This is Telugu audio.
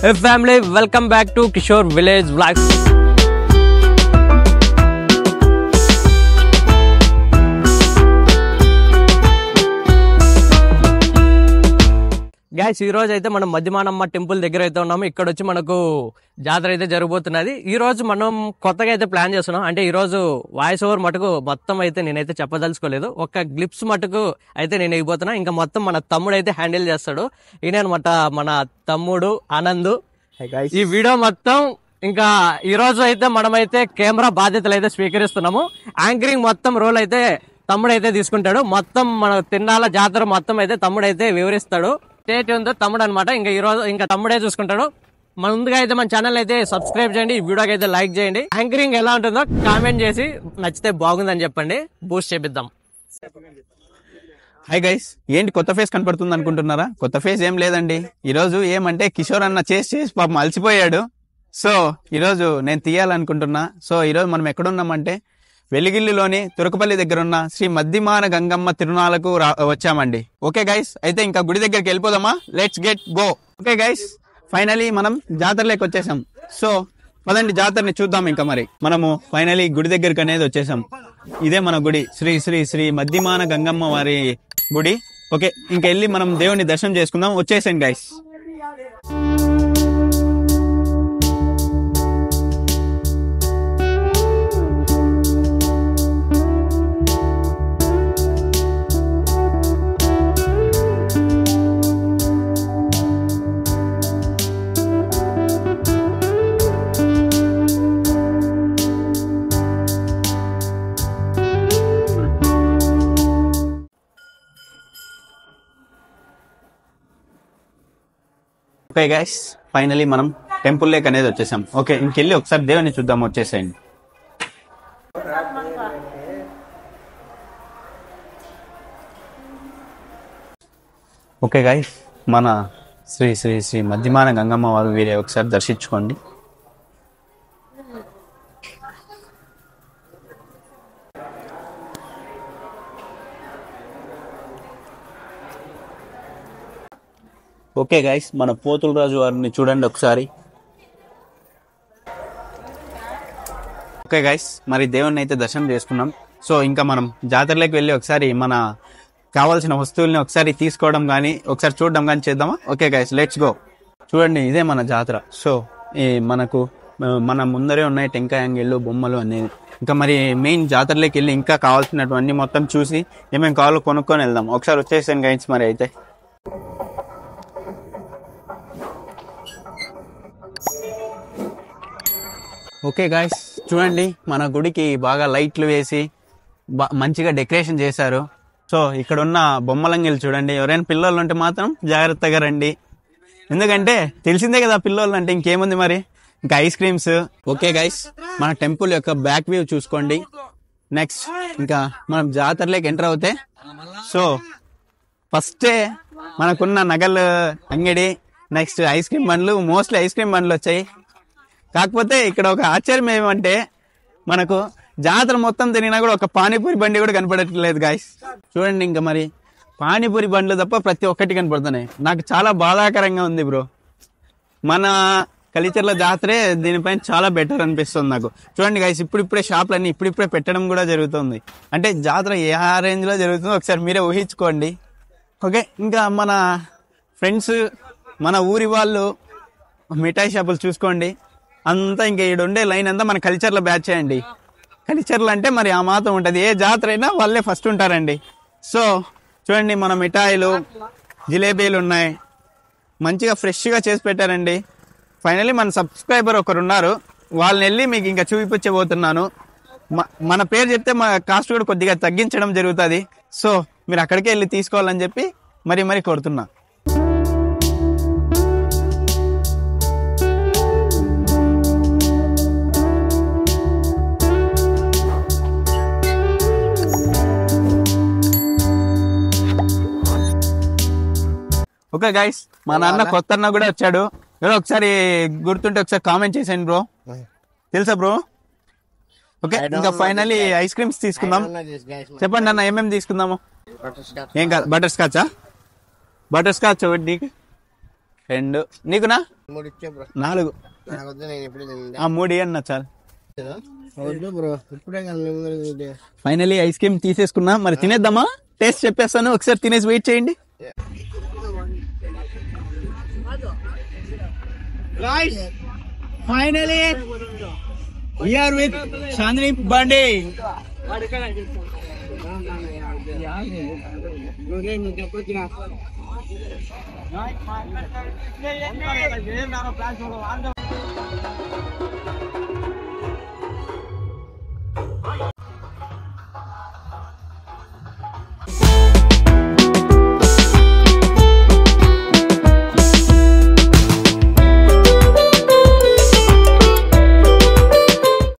Hey family, welcome back to Kishore Village Vlogs. Guys ఈ రోజు అయితే మనం మధ్యమానమ్మ టెంపుల్ దగ్గర అయితే ఉన్నాము. ఇక్కడ వచ్చి మనకు జాతర అయితే జరగబోతున్నది. ఈ రోజు మనం కొత్తగా అయితే ప్లాన్ చేస్తున్నాం. అంటే ఈ రోజు వాయిస్ ఓవర్ మటుకు మొత్తం అయితే నేనైతే చెప్పదలుచుకోలేదు. ఒక గ్లిప్స్ మటుకు అయితే నేను ఇవ్వబోతున్నా. ఇంకా మొత్తం మన తమ్ముడు అయితే హ్యాండిల్ చేస్తాడు. ఈయన అనమాట మన తమ్ముడు ఆనంద్. ఈ వీడియో మొత్తం ఇంకా ఈ రోజు అయితే మనమైతే కెమెరా బాధ్యతలు అయితే స్వీకరిస్తున్నాము. యాంకరింగ్ మొత్తం రోల్ అయితే తమ్ముడు అయితే తీసుకుంటాడు. మొత్తం మన తిన్నాల జాతర మొత్తం అయితే తమ్ముడు అయితే వివరిస్తాడు. స్టేట్ ఉందో తమ్ముడు అనమాట. ఇంకా ఈ రోజు ఇంకా తమ్ముడే చూసుకుంటాడు. ముందుగా అయితే మన ఛానల్ అయితే సబ్స్క్రైబ్ చేయండి, ఈ వీడియోకి అయితే లైక్ చేయండి. యాంకరింగ్ ఎలా ఉంటుందో కామెంట్ చేసి నచ్చితే బాగుందని చెప్పండి, బూస్ట్ చేపిద్దాం. హాయ్ గైస్, ఏంటి కొత్త ఫేస్ కనపడుతుంది అనుకుంటున్నారా? కొత్త ఫేస్ ఏం లేదండి. ఈరోజు ఏమంటే కిషోర్ అన్న చేసి పాపం అలసిపోయాడు. సో ఈరోజు నేను తీయాలనుకుంటున్నా. సో ఈరోజు మనం ఎక్కడున్నామంటే వెలిగిల్లులోని తురకపల్లి దగ్గర ఉన్న శ్రీ మద్దిమాన గంగమ్మ తిరునాలకు వచ్చామండి. ఓకే గైస్, అయితే ఇంకా గుడి దగ్గరికి వెళ్ళిపోదామా? Let's get go. Okay guys, finally మనం జాతరలోకి వచ్చేసాం. సో పదండి జాతరని చూద్దాం. ఇంకా మరి మనము ఫైనలీ గుడి దగ్గరికి అనేది వచ్చేసాం. ఇదే మన గుడి, శ్రీ శ్రీ శ్రీ మద్దిమాన గంగమ్మ వారి గుడి. ఓకే, ఇంకెళ్ళి మనం దేవుని దర్శనం చేసుకుందాం. వచ్చేసాం గైస్. ఓకే గైస్, ఫైనలీ మనం టెంపుల్ లేక్ అనేది వచ్చేసాం. ఓకే, ఇంకెళ్ళి ఒకసారి దేవుని చూద్దాం. వచ్చేసేయండి. ఓకే గైస్, మన శ్రీ శ్రీ శ్రీ మద్దిమాన గంగమ్మ వారు వీరే ఒకసారి దర్శించుకోండి. ఓకే గైస్, మన పోతుల రాజు వారిని చూడండి ఒకసారి. ఓకే గైస్, మరి దేవుణ్ణి అయితే దర్శనం చేసుకున్నాం. సో ఇంకా మనం జాతరలోకి వెళ్ళి ఒకసారి మన కావాల్సిన వస్తువుల్ని ఒకసారి తీసుకోవడం కానీ ఒకసారి చూడడం కానీ చేద్దామా? Okay guys, let's go. చూడండి, ఇదే మన జాతర. సో మనకు మన ముందరే ఉన్నాయి టెంకాయ అంగిళ్ళు, బొమ్మలు అనేది. ఇంకా మరి మెయిన్ జాతరలోకి వెళ్ళి ఇంకా కావాల్సినటువంటి మొత్తం చూసి ఏమేమి కావాలో కొనుక్కొని వెళ్దాం. ఒకసారి వచ్చేసాను గైస్. మరి అయితే ఓకే గాయస్, చూడండి మన గుడికి బాగా లైట్లు వేసి మంచిగా డెకరేషన్ చేశారు. సో ఇక్కడ ఉన్న బొమ్మలంగిలు చూడండి. ఎవరైనా పిల్లలు ఉంటే మాత్రం జాగ్రత్తగా రండి, ఎందుకంటే తెలిసిందే కదా పిల్లలు అంటే ఇంకేముంది మరి, ఇంకా ఐస్ క్రీమ్స్. ఓకే గైస్, మన టెంపుల్ యొక్క బ్యాక్ వ్యూ చూసుకోండి. నెక్స్ట్ ఇంకా మనం జాతరలోకి ఎంటర్ అవుతే సో ఫస్టే మనకున్న నగలు అంగడి, నెక్స్ట్ ఐస్ క్రీమ్ బండ్లు, మోస్ట్లీ ఐస్ క్రీమ్ బండ్లు వచ్చాయి. కాకపోతే ఇక్కడ ఒక ఆశ్చర్యం ఏమంటే మనకు జాతర మొత్తం తిరిగినా కూడా ఒక పానీపూరి బండి కూడా కనపడట్లేదు గాయస్. చూడండి, ఇంకా మరి పానీపూరి బండ్లు తప్ప ప్రతి ఒక్కటి కనపడుతున్నాయి. నాకు చాలా బాధాకరంగా ఉంది బ్రో. మన కల్చర్ల జాతరే దీనిపైన చాలా బెటర్ అనిపిస్తుంది నాకు. చూడండి గాయస్, ఇప్పుడిప్పుడే షాపులన్నీ ఇప్పుడిప్పుడే పెట్టడం కూడా జరుగుతుంది. అంటే జాతర ఏ రేంజ్ లో జరుగుతుందో ఒకసారి మీరే ఊహించుకోండి. ఓకే, ఇంకా మన ఫ్రెండ్స్, మన ఊరి వాళ్ళు మిఠాయి షాపులు చూసుకోండి. అంతా ఇంకా ఈడుండే లైన్ అంతా మన కల్చర్లో బ్యాచ్ చేయండి. కల్చర్లు అంటే మరి ఆ మాత్రం ఉంటుంది. ఏ జాతర అయినా వాళ్ళే ఫస్ట్ ఉంటారండి. సో చూడండి, మన మిఠాయిలు, జిలేబీలు ఉన్నాయి, మంచిగా ఫ్రెష్గా చేసి పెట్టారండి. ఫైనలీ మన సబ్స్క్రైబర్ ఒకరు ఉన్నారు, వాళ్ళని వెళ్ళి మీకు ఇంకా చూపించబోతున్నాను. మన పేరు చెప్తే మా కాస్ట్ కూడా కొద్దిగా తగ్గించడం జరుగుతుంది. సో మీరు అక్కడికే వెళ్ళి తీసుకోవాలని చెప్పి మరి కోరుతున్నా. ఓకే గైస్, మా నాన్న కొత్త అన్న కూడా వచ్చాడు. ఎవరో ఒకసారి గుర్తుంటే ఒకసారి కామెంట్ చేసేయండి బ్రో. తెలుసా బ్రో? ఓకే, ఇంకా ఫైనలీ ఐస్ క్రీమ్స్ తీసుకుందాం. చెప్పండి అన్న, ఏమేమి తీసుకుందాము? ఏం కాదు, బటర్ స్కాచా? బటర్ స్కాచ్ ఒకటి. 2 నీకునా 3 ఇచ్చే బ్రో. 4 నాకు వద్దు, నేను ఎప్పుడు తింటా. 3 ఇవ్వన్నా చాలు. వద్దు బ్రో, ఇప్పుడే కానీ ఫైనలీ ఐస్ క్రీమ్ తీసేసుకున్నా, మరి తినేద్దామా? టేస్ట్ చెప్పేస్తాను, ఒకసారి తినేసి వెయిట్ చేయండి. Finally we are with Chandni Bande.